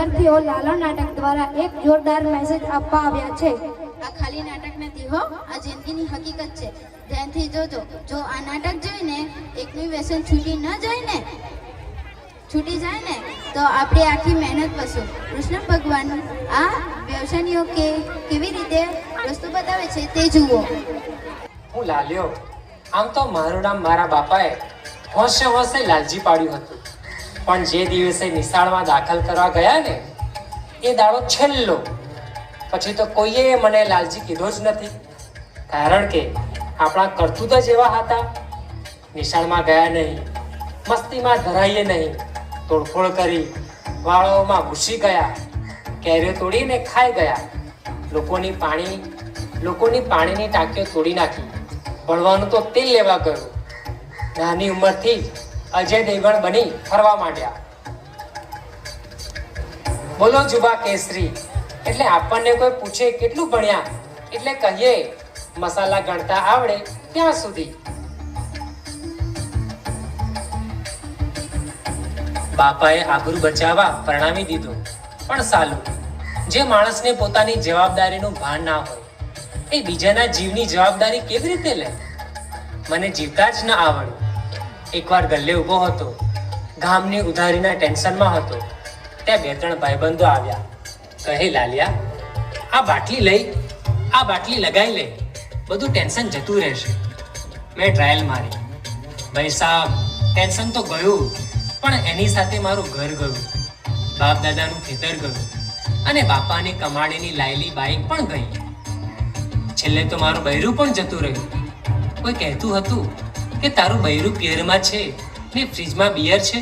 વિદ્યાર્થીઓ લાલો નાટક દ્વારા એક જોરદાર મેસેજ આપવા આવ્યા છે. આ ખાલી નાટક નથી હો, આ જિંદગીની હકીકત છે. ધ્યાનથી જોજો. જો આ નાટક જોઈને એકનું વ્યસન છૂટી જાય ને તો આપણી આખી મહેનત વસૂલ. કૃષ્ણ ભગવાન આ વ્યસનીઓ કેવી રીતે વસ્તુ બતાવે છે તે જુઓ. હું લાલ્યો. આમ તો મારું નામ મારા બાપાએ હોશે લાલજી પાડ્યું હતું, પણ જે દિવસે નિશાળમાં દાખલ કરવા ગયા ને એ દાડો છેલ્લો. પછી તો કોઈએ મને લાલજી કીધો જ નથી, કારણ કે આપણા કરતૂત જ એવા હતા. નિશાળમાં ગયા નહીં, મસ્તીમાં ધરાઈએ નહીં, તોડફોડ કરી, વાળોમાં ઘૂસી ગયા, કેરીઓ તોડીને ખાઈ ગયા, લોકોની પાણીની ટાંકીઓ તોડી નાખી, ભણવાનું તો તેલ લેવા ગયું. નાની ઉંમરથી જ અજય દેવગણ બની ફરવા માંડ્યા. બોલો જુબા કેસરી એટલે આપણને કોઈ પૂછે કેટલું ભણ્યા એટલે કહીએ મસાલા ગણતા આવડે ત્યાં સુધી. બાપાએ આબરૂ બચાવવા પરણાવી દીધો, પણ સાલું. જે માણસને પોતાની જવાબદારીનું ભાન ના હોય એ બીજાના જીવની જવાબદારી કેવી રીતે લે? મને જીવતા જ ન આવડ્યું. એકવાર ગલ્લે ઊભો હતો, ગામની ઉધારીના ટેન્શનમાં હતો. ત્યાં 2-3 ભાઈબંધો આવ્યા. કહે, લાલિયા, આ બાટલી લગાઈ લે, બધું ટેન્શન જતું રહેશે. મેં ટ્રાયલ મારી. ભાઈ સાહેબ, ટેન્શન તો ગયું, પણ એની સાથે મારું ઘર ગયું, બાપ દાદાનું ખેતર ગયું, અને બાપાની કમાણીની લાયેલી બાઈક પણ ગઈ. છેલ્લે તો મારું બૈરું પણ જતું રહ્યું. કોઈ કહેતું હતું કે તારું બૈરું પિયરમાં છે ને ફ્રીજમાં બિયર છે.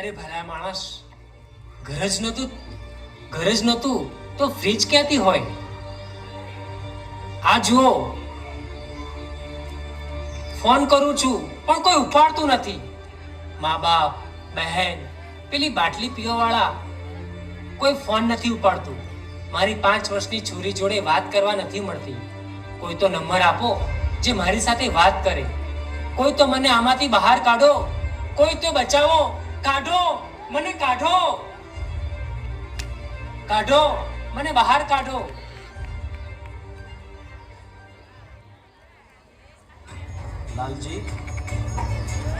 અરે ભલા માણસ, ઘર જ નતું તો ફ્રીજ ક્યાંથી હોય? આ જુઓ, ફોન કરું છું પણ કોઈ ઉપાડતું નથી. મા બાપ, બહેન, પેલી બાટલી પીવાવાળા, કોઈ ફોન નથી ઉપાડતું. મારી 5 વર્ષની છોરી જોડે વાત કરવા નથી મળતી. કોઈ તો નંબર આપો જે મારી સાથે વાત કરે. કોઈ તો મને આમાંથી બહાર કાઢો, કોઈ તો બચાવો. મને કાઢો, મને બહાર કાઢો. લાલજી,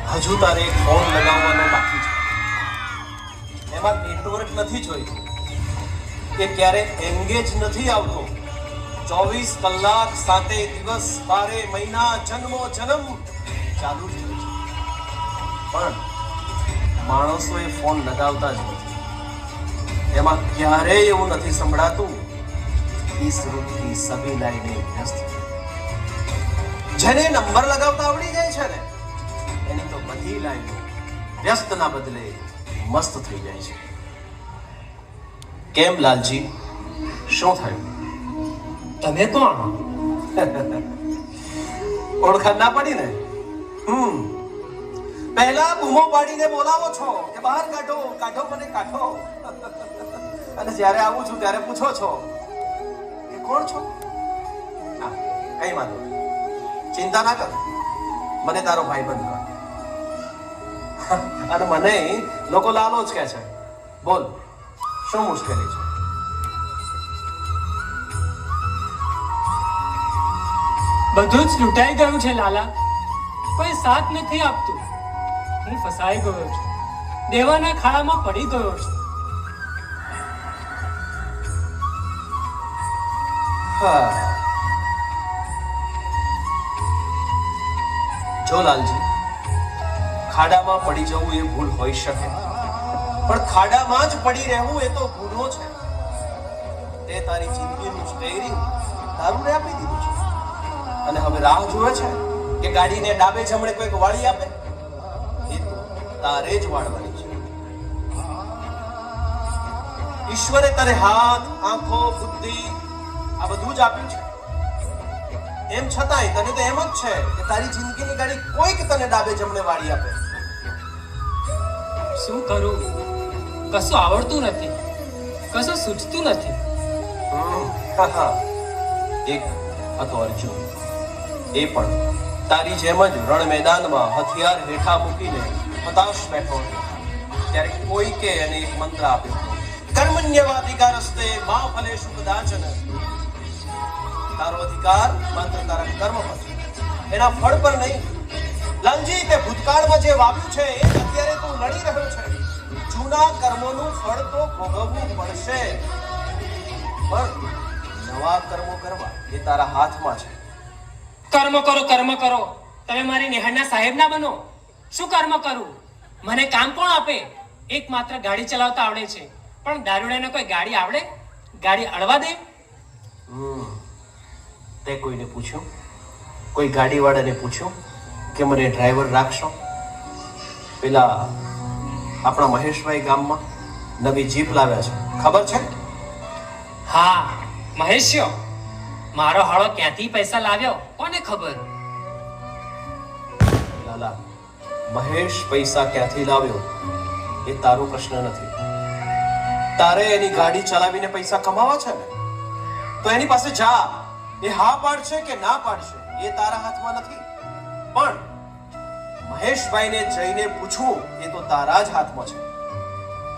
હજુ તારે એક ફોન લગાવવાનો બાકી છે. એમાં નેટવર્ક નથી જોઈતું, કે ક્યારે એંગેજ નથી આવતો. 24 કલાક 7 દિવસ 12 મહિના જન્મ ચાલુ જ હોય છે. પણ માણસો એ ફોન લગાવતા જ નથી. એમાં ક્યારેય એવું નથી સંભળાતું ઈસ રૂપથી સભી લાઈને વ્યસ્ત. જેને નંબર લગાવતા આવડી જાય છે ને એની તો બધી લાઈનો વ્યસ્તના બદલે મસ્ત થઈ જાય છે. કેમ લાલજી, શું થયું? તમે કોણ? ઓળખાણ ના પડી ને? પહેલા બૂમો પાડીને બોલાવો છો કે બહાર કાઢો, મને કાઢો. અને જ્યારે આવું છું ત્યારે પૂછો છો કે કોણ છો? કઈ વાંધો નહીં, ચિંતા ના કર, મને તારો ભાઈબંધ કર. અને મને લોકો લાલો જ કહે છે. બોલ, શું મુશ્કેલી છે? બધું જ લૂંટાઈ ગયું છે લાલા. કોઈ સાથ નથી આપતું. હું ફસાઈ ગયો છું. દેવાના ખાડામાં પડી ગયો છું. હા. જો લાલજી, ખાડામાં પડી જવું એ ભૂલ હોઈ શકે, પણ ખાડામાં જ પડી રહેવું એ તો ગુનો છે. તે તારી જિંદગીનું સ્ટેરિંગ તારુને આપી દીધું છે અને હવે રાહ જુએ છે કે ગાડીને ડાબે જમણે કોઈક વાળી આપે. એ તો તારે જ વાળવાની છે. ઈશ્વરે તારે હાથ, આંખો, બુદ્ધિ આ બધું જ આપ્યું છે. એમ છતાંય તને તો એમ જ છે કે તારી જિંદગીની ગાડી કોઈક તને ડાબે જમણે વાળી આપે. શું કરું? કશું આવડતું નથી, કશું સૂચતું નથી. એક હતો અર્જુન, એ પણ તારી જેમ જ રણ મેદાનમાં હથિયાર હેઠા મૂકીને હતાશ બેઠો હતો. ત્યારે કોઈકે એને એક મંત્ર આપ્યો, કર્મણ્યવાધિકારસ્તે મા ફલેષુ કદાચન. તારો અધિકાર માત્ર તારા કર્મ પર છે, એના ફળ પર નહીં. લાલજી, તે ભૂતકાળમાં જે વાવ્યું છે એ જ અત્યારે તું લડી રહ્યો છે. જૂના કર્મોનું ફળ તો ભોગવવું પડશે, પણ નવા કર્મો કરવા એ તારા હાથમાં છે. કર્મ કરો, કર્મ કરો. તમે મારી નિહાળના સાહેબ ના બનો. શું કર્મ કરું? મને કામ કોણ આપે? એકમાત્ર ગાડી ચલાવતા આવડે છે, પણ દારૂડિયાને કોઈ ગાડી આવડે? ગાડી અડવા દે? તે કોઈને પૂછ્યું? કોઈ ગાડીવાળાને પૂછ્યું કે મને ડ્રાઈવર રાખશો? પેલા આપણા મહેશભાઈ ગામમાં નવી જીપ લાવ્યા છે, ખબર છે? હા, મહેશ્યો. મારો હાળો ક્યાંથી પૈસા લાવ્યો કોને ખબર? લાલા, મહેશ પૈસા ક્યાંથી લાવ્યો એ તારો પ્રશ્ન નથી. તારે એની ગાડી ચલાવીને પૈસા કમાવા છે ને, તો એની પાસે જા. એ હા પાડશે કે ના પાડશે એ તારા હાથમાં નથી, પણ મહેશભાઈને જઈને પૂછવું એ તો તારા જ હાથમાં છે.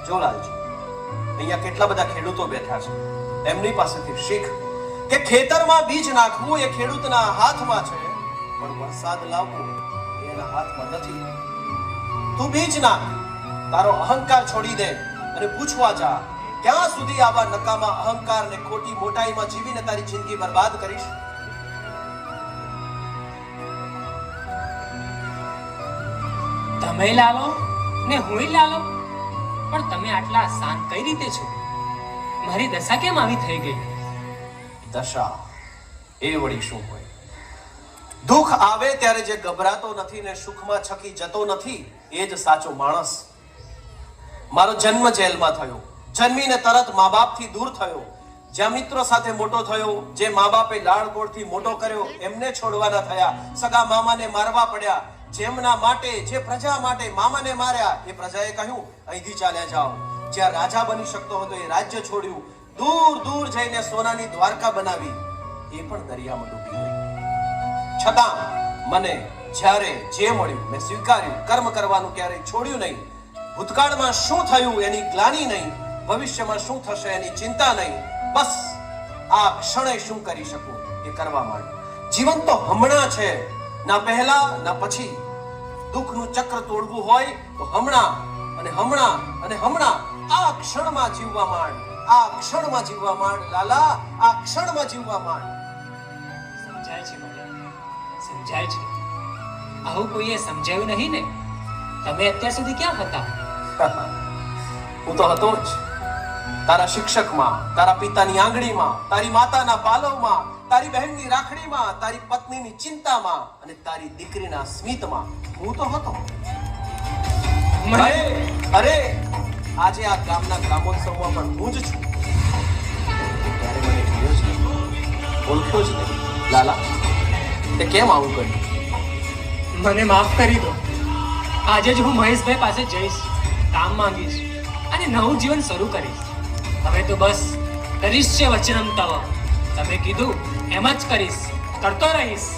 જો લાલજી, અહીંયા કેટલા બધા ખેડૂતો બેઠા છે, એમની પાસેથી શીખ કે ખેતરમાં બીજ નાખવું એ ખેડૂતના હાથમાં છે, પણ વરસાદ લાવવો એ એના હાથમાં નથી. તું બીજ નાખ, તારો અહંકાર છોડી દે અને પૂછવા જા. ક્યાં સુધી આવા નકામા અહંકાર ને ખોટી મોટાઈમાં જીવીને તારી જિંદગી બરબાદ કરીશ? તમે લાલો ને હું લાલો, પણ તમે આટલા શાંત કઈ રીતે છો? મારી દશા કેમ આવી થઈ ગઈ? દશા એ વળી શું હોય? દુઃખ આવે ત્યારે જે ગભરાતો નથી ને સુખમાં છકી જતો નથી એ જ સાચો માણસ. મારો જન્મ જેલમાં થયો, જન્મીને તરત મા બાપથી દૂર થયો. જ્યાં મિત્રો સાથે મોટો થયો, જે મા બાપે લાડકોડથી મોટો કર્યો એમને છોડવાના થયા, સગા મામાને મારવા પડ્યા. જેમના માટે, જે પ્રજા માટે મામાને માર્યા એ પ્રજાએ કહ્યું અહીંથી ચાલ્યા જાઓ. જ્યાં રાજા બની શકતો હતો એ રાજ્ય છોડ્યું. દૂર દૂર જઈને સોનાની દ્વારકા બનાવી, એ પણ દરિયામાં ડૂબી ગઈ. છતાં મને જ્યારે જે મળ્યું મેં સ્વીકાર્યું. કર્મ કરવાનું ક્યારેય છોડ્યું નહીં. ભૂતકાળમાં શું થયું એની ગ્લાનિ નહીં, ભવિષ્યમાં શું થશે એની ચિંતા નહીં. બસ આ ક્ષણે શું કરી શકું એ કરવા માંડ્યું. જીવન તો હમણાં છે, ના પહેલા ના પછી. દુઃખનું ચક્ર તોડવું હોય તો હમણાં અને હમણાં અને હમણાં. આ ક્ષણમાં જીવવા માંડ, આ ક્ષણમાં જીવવા માંડ લાલા, આ ક્ષણમાં જીવવા માંડ. સમજાય છે મને, સમજાય છે. આવું કોઈએ સમજાયું નહીં ને? તમે અત્યાર સુધી ક્યાં હતા? હું તો હતો જ. તારા શિક્ષકમાં, તારા પિતાની આંગળીમાં, તારી માતાના પાલવમાં, તારી બહેનની રાખડીમાં, તારી પત્નીની ચિંતામાં અને તારી દીકરીના સ્મિતમાં હું તો હતો. અરે આજે આ ગામના ગ્રામોત્સવમાં પણ હું જ છું. ત્યારે મને જોયો જ નહીં, ઓળખ્યો જ નહીં. લાલા, તે કેમ આવું કર્યું? મને માફ કરી દો. આજે જ હું મહેશભાઈ પાસે જઈશ, કામ માંગીશ અને નવું જીવન શરૂ કરીશ. હવે તો બસ કરીશ છે વચનમ તવ. તમે કીધું એમ જ કરીશ, કરતો રહીશ.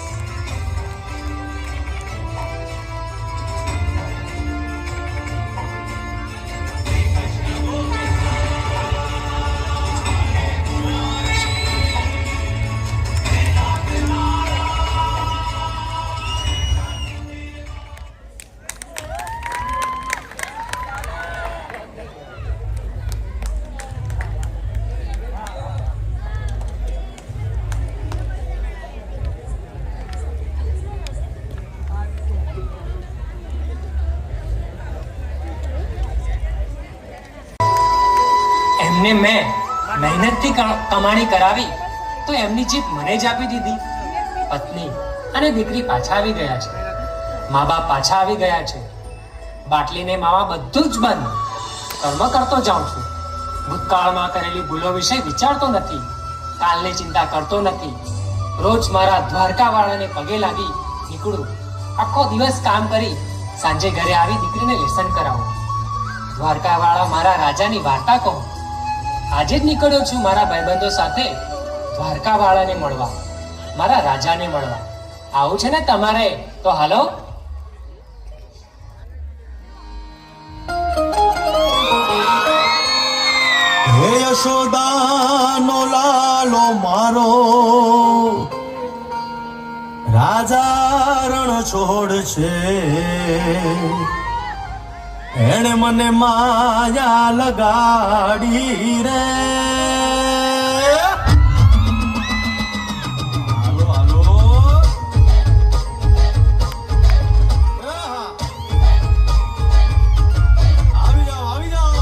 એમને મેં મહેનતથી કમાણી કરાવી તો એમની જીત મને જ આપી દીધી. પત્ની અને દીકરી પાછા આવી ગયા છે, મા બાપ પાછા આવી ગયા છે. બાટલીને માવા બધું જ બંધ. કર્મ કરતો જાઉં છું. ભૂતકાળમાં કરેલી ભૂલો વિશે વિચારતો નથી, કાલની ચિંતા કરતો નથી. રોજ મારા દ્વારકાવાળાને પગે લાગી નીકળું. આખો દિવસ કામ કરી સાંજે ઘરે આવી દીકરીને લેસન કરાવું. દ્વારકાવાળા મારા રાજાની વાર્તા કહું. આજે જ નીકળ્યો છું મારા ભાઈબંધો સાથે દ્વારકાવાળાને મળવા, મારા રાજાને મળવા. આવું છે ને તમારે તો હાલો. હે યશોદાનો લાલો મારો, રાજા રણ છોડ છે. એણે મને માયા લગાડી રે. હાલો હાલો, આવી જાઓ આવી જાઓ.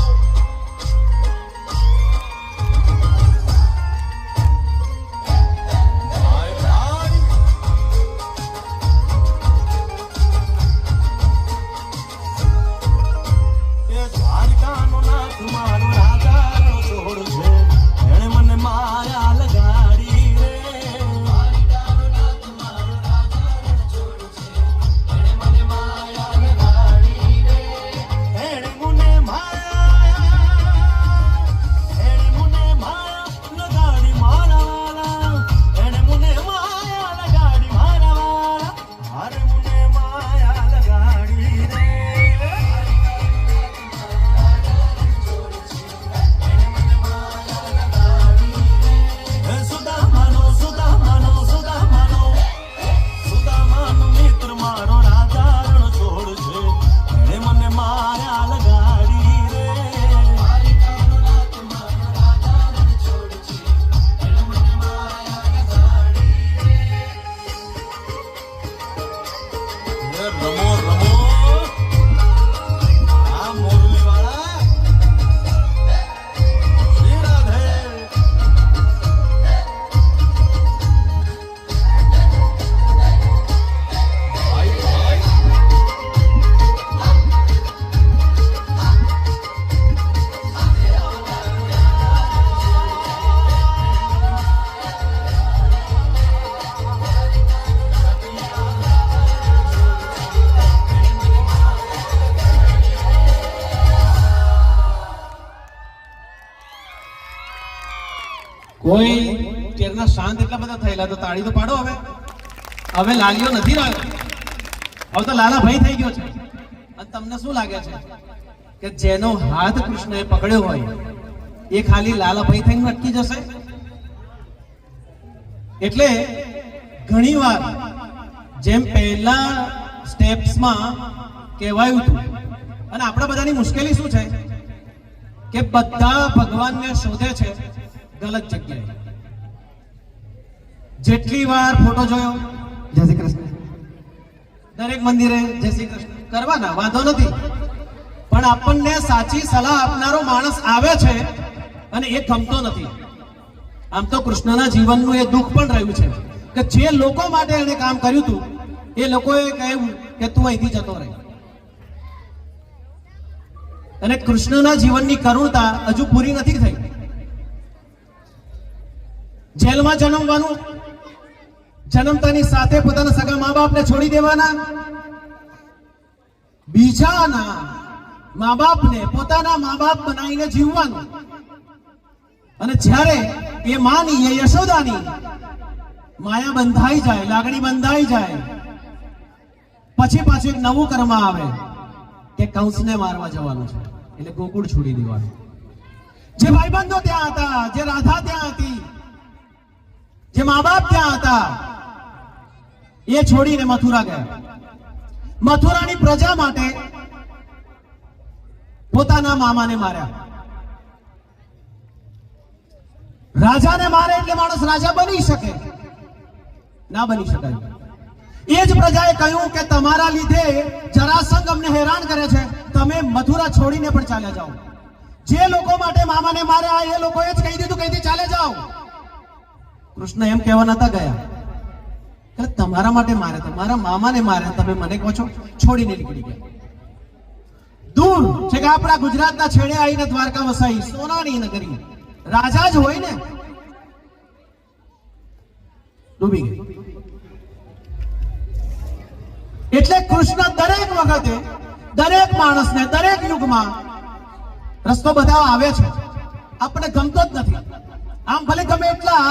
દ્વારકાનો નાથ મારો રાજા નો છોડ છે. એણે મને માયા લગાડી રે. દ્વારકાનો નાથ મારો રાજા નો છોડ છે. એણે મને માયા લગાડી રે. એણે મને માયા લગાડી મારા વાલા. એણે મને માયા લગાડી મારા વાલા. હારે મને માયા લગાડી રે. સુદામાનો સુદામાનો સુદામાનો સુદામાનો મિત્ર મારો રાજા રણ છોડ છે. એણે મને માયા લગાડી રે. દ્વારિકાનો નાથ મારો રાજા રણ છોડ છે. એણે મને માયા લગાડી રે. રમો રમો આ મોરલી વાળા શ્રી રાધે. કોઈ કેરના શાંત એટલા બધા થયેલા તો તાળી તો પાડો. હવે લાલીઓ નથી લાગ્યો. હવે તો લાલાભાઈ થઈ ગયો છે. અને તમને શું લાગે છે કે જેનો હાથ કૃષ્ણએ પકડ્યો હોય એ ખાલી લાલાભાઈ થઈને અટકી જશે? એટલે ઘણીવાર જેમ પહેલા સ્ટેપ્સમાં કહેવાયું હતું, અને આપણા બધાની મુશ્કેલી શું છે કે બધા ભગવાનને શોધે છે ગલત જગ્યાએ. જેટલી વાર ફોટો જોયો જય શ્રી કૃષ્ણ, દરેક મંદિરે જય શ્રી કૃષ્ણ કરવાના, વાંધો નથી. પણ આપણને સાચી સલાહ આપનારો માણસ આવે છે અને એ ગમતો નથી. આમ તો કૃષ્ણના જીવનનું એ દુઃખ પણ રહ્યું છે કે જે લોકો માટે એને કામ કર્યું હતું એ લોકોએ કહ્યું કે તું અહીંથી જતો રહે. અને કૃષ્ણના જીવનની કરુણતા હજુ પૂરી નથી થઈ. જેલમાં જન્મવાનું, જન્મતાની સાથે પોતાના સગા મા બાપને છોડી દેવાના, બીજાના મા બાપને પોતાના મા બાપ બનાવીને જીવવાનું. અને જ્યારે એ માની, એ યશોદાની માયા બંધાઈ જાય, લાગણી બંધાઈ જાય, પછી પાછું એક નવું કર્મ આવે કે કંસને મારવા જવાનું છે, એટલે ગોકુળ છોડી દેવાનું. જે ભાઈબંધો ત્યાં હતા, જે રાધા ત્યાં હતી, જે મા બાપ ત્યાં હતા, એ છોડીને મથુરા ગયા. મથુરાની પ્રજા માટે પોતાના મામાને માર્યા. રાજાને મારે એટલે માણસ રાજા બની શકે? ના બની શકાય. એ જ પ્રજાએ કહ્યું કે તમારા લીધે જરાસંઘ અમને હેરાન કરે છે, તમે મથુરા છોડીને પણ ચાલ્યા જાઓ. જે લોકો માટે મામાને માર્યા એ લોકોએ જ કહી દીધું કઈથી ચાલે જાઓ. કૃષ્ણ એમ કહેવા નતા ગયા કે તમારા માટે માર્યા, તમારા મામાને માર્યા, તમે મને કહો છો? છોડીને નીકળી ગયા. દૂર છે કે આપણા ગુજરાતના છેડે આવીને દ્વારકા વસાઈ, સોનાની નગરી, રાજા જ હોય ને, ડૂબી ગઈ. એટલે કૃષ્ણ દરેક વખતે દરેક માણસને દરેક યુગમાં રસ્તો બતાવવા આવે છે. આપણે ગમતો જ નથી. આમ ભલે ગમે એટલા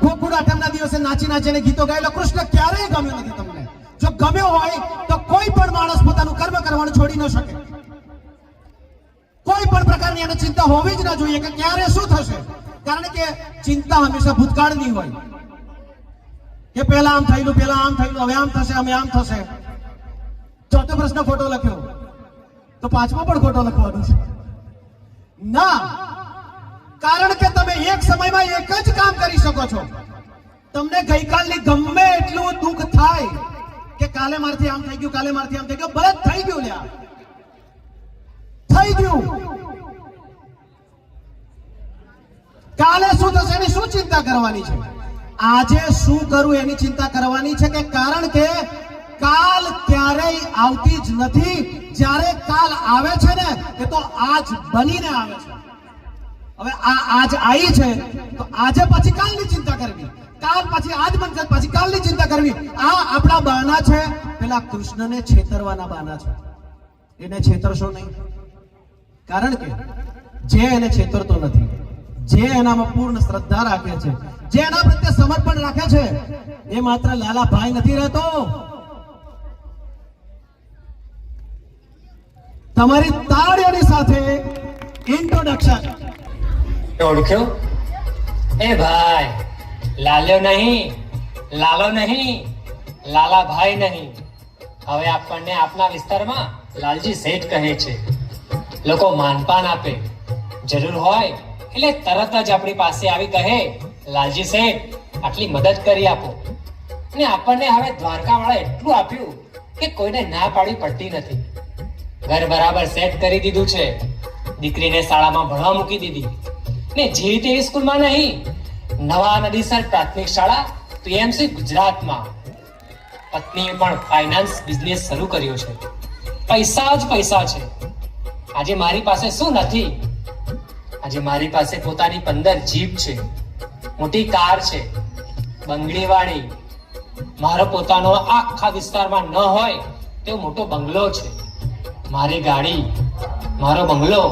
ગોકુળ આઠમના દિવસે નાચી નાચીને ગીતો ગાયેલો, કૃષ્ણ ક્યારેય ગમ્યો નથી તમને. જો ગમ્યો હોય તો કોઈ પણ માણસ પોતાનું કર્મ કરવાનું છોડી ન શકે. કોઈ પણ પ્રકારની એને ચિંતા હોવી જ ના જોઈએ કે ક્યારે શું થશે, કારણ કે ચિંતા હંમેશા ભૂતકાળની હોય કે પહેલા આમ થયેલું, પહેલા આમ થયેલું, હવે આમ થશે, હવે આમ થશે. ચોથો પ્રશ્ન ખોટો લખ્યો તો પાંચમો પણ ખોટો લખવાનો છે ના, કારણ કે તમે એક સમયમાં એક જ કામ કરી શકો છો. તમને ગઈકાલની ગમે એટલું દુઃખ થાય કે કાલે મારથી આમ થઈ ગયું, કાલે મારથી આમ થઈ ગયું, બસ થઈ ગયું, લ્યા થઈ ગયું. કાલે શું થશે એની શું ચિંતા કરવાની છે? આજે શું કરું એની ચિંતા કરવાની છે, કે કારણ કે કાલ ક્યારેય આવતી જ નથી. જ્યારે કાલ આવે છે ને એ તો આજ બનીને આવે છે. હવે આ આજ આવી છે તો આજે પછી કાલની ચિંતા કરવી, કાલ પછી આજ બનશે પછી કાલની ચિંતા કરવી. આ આપણા બહાના છે, પેલા કૃષ્ણને છેતરવાના બહાના છે. એને છેતરશો નહીં, કારણ કે જે એને છેતરતો નથી, જે એનામાં પૂર્ણ શ્રદ્ધા રાખે છે, જે એના પ્રત્યે સમર્પણ રાખે છે, એ માત્ર લાલા ભાઈ નથી રહેતો. તમારી તાળીઓની સાથે ઇન્ટ્રોડક્શન. ઓળખ્યો? એ ભાઈ, લાલ્યો નહીં, લાલો નહીં, લાલાભાઈ નહીં. હવે આપણને આપના વિસ્તારમાં લાલજી શેઠ કહે છે. લોકો માનપાન આપે, જરૂર હોય એટલે તરત જ આપણી પાસે આવી કહે, લાલજી શેઠ આટલી મદદ કરી આપો. અને આપણને હવે દ્વારકા વાળા એટલું આપ્યું કે કોઈને ના પાડી પડતી નથી. ઘર બરાબર સેટ કરી દીધું છે, દીકરીને શાળામાં ભણવા મૂકી દીધી, ને જેવી તેવી સ્કૂલમાં નહીં, નવા નદીસર પ્રાથમિક શાળા પીએમસી ગુજરાતમાં. પત્નીએ પણ ફાઇનાન્સ બિઝનેસ શરૂ કર્યો છે. પૈસા જ પૈસા છે. આજે મારી પાસે શું નથી? આજે મારી પાસે પોતાની 15 જીપ છે, મોટી કાર છે, બંગડીવાળી. મારો પોતાનો આખા વિસ્તારમાં ન હોય તેવો મોટો બંગલો છે. મારી ગાડી, મારો બંગલો.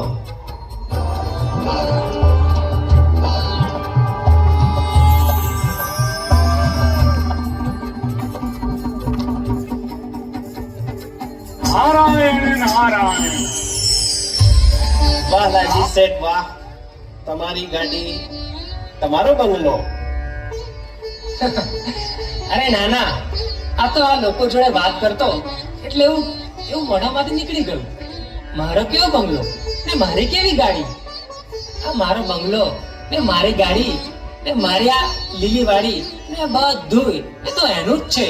નારાયણ નારાયણ. વાહ લાલજી શેઠ વાહ, તમારી ગાડી, તમારો બંગલો. અરે નાના, આ તો આ લોકો જોડે વાત કરતો એટલે એવું મોઢામાંથી નીકળી ગયું. મારો કેવો બંગલો ને મારી કેવી ગાડી. આ મારો બંગલો ને મારી ગાડી ને મારી આ લીલી વાડી ને બધું એ તો એનું જ છે.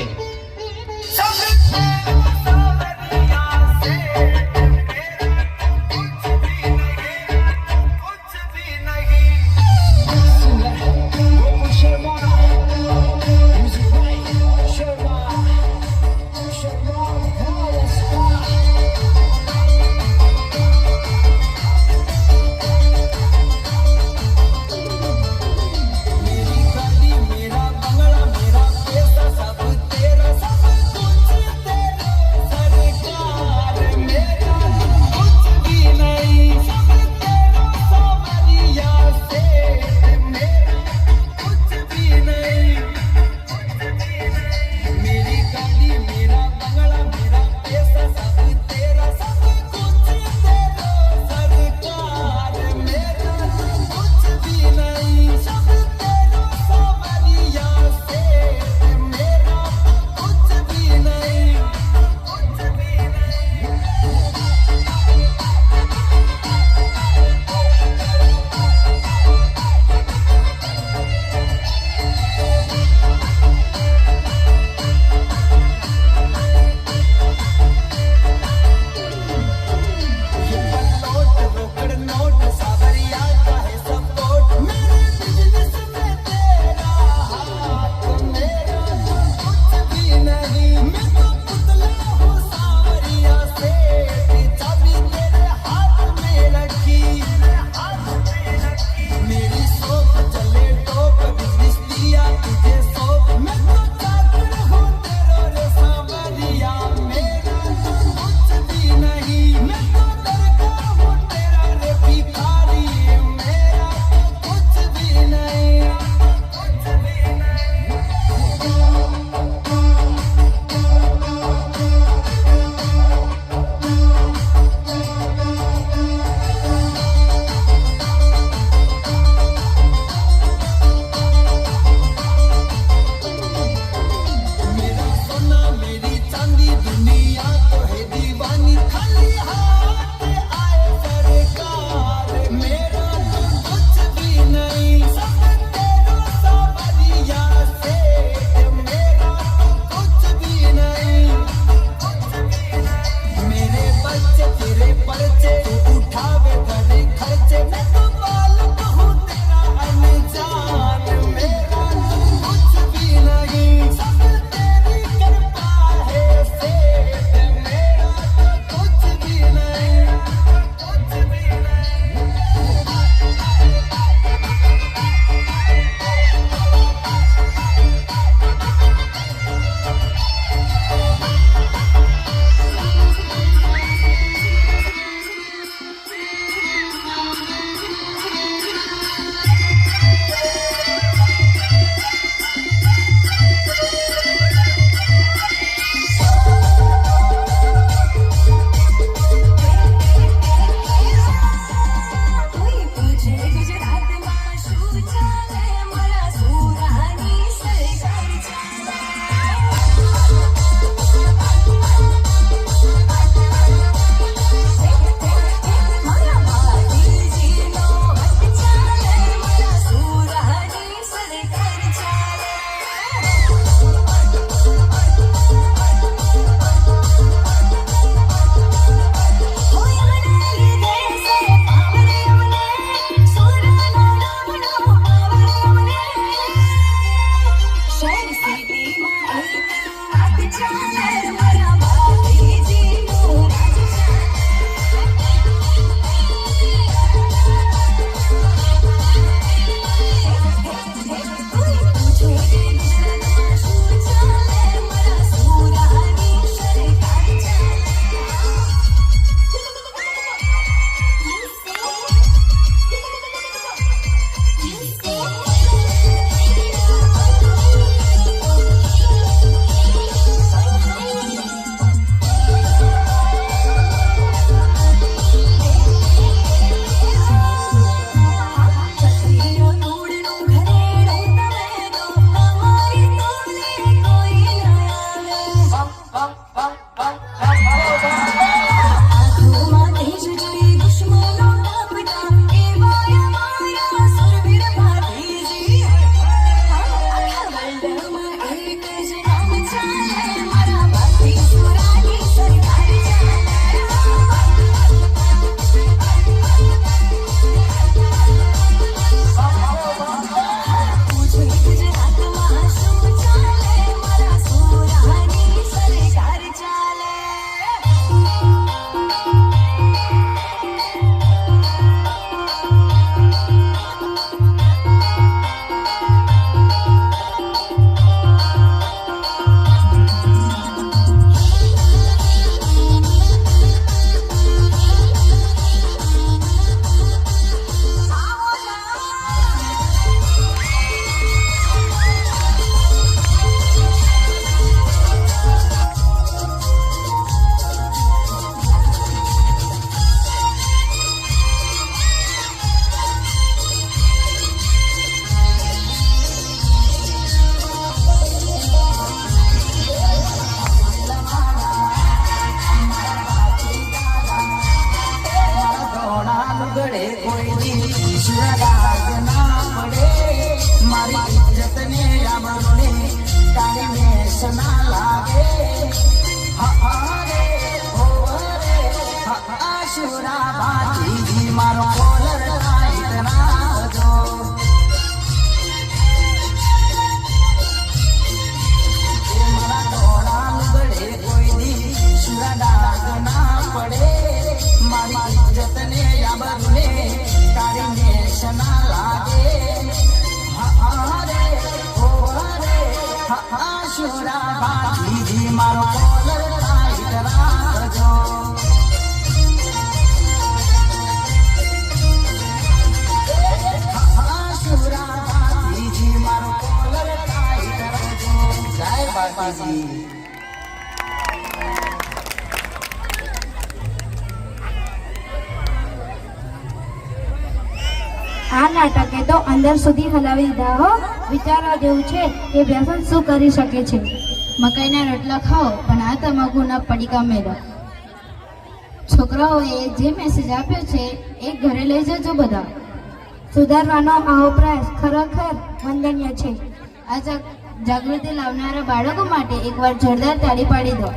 કોઈ દી સુરદાગ ના પડે મારી ઇજ્જત ને આબરૂને તારી મેસ ના લાગે હરે ઓ રે આશુરા બાજી મારો કોલર ટાઈટ રાખજો મારા ધોળા લુગડે કોઈ દી સુરદાગ ના પડે મારી ઇજ્જત ને આબરૂને તારી મેસ ના લાગે હરે ઓ રે આશુરા બાજી મારો કોલર ટાઈટ રાખજો આશુરા બાજી મારો કોલર ટાઈટ રાખજો જય બાપાજી આ નાટકે તો અંદર સુધી હલાવી દીધા હો. વિચારવા જેવું છે કે વ્યસન શું કરી શકે છે. મકાઈના રોટલા ખાઓ પણ આ તમાકુના પડીકા મેળો. છોકરાઓએ જે મેસેજ આપ્યો છે એ ઘરે લઈ જજો બધા. સુધારવાનો આવો પ્રયાસ ખરેખર વંદનીય છે. આ જાગૃતિ લાવનારા બાળકો માટે એકવાર જોરદાર તાળી પાડી દો.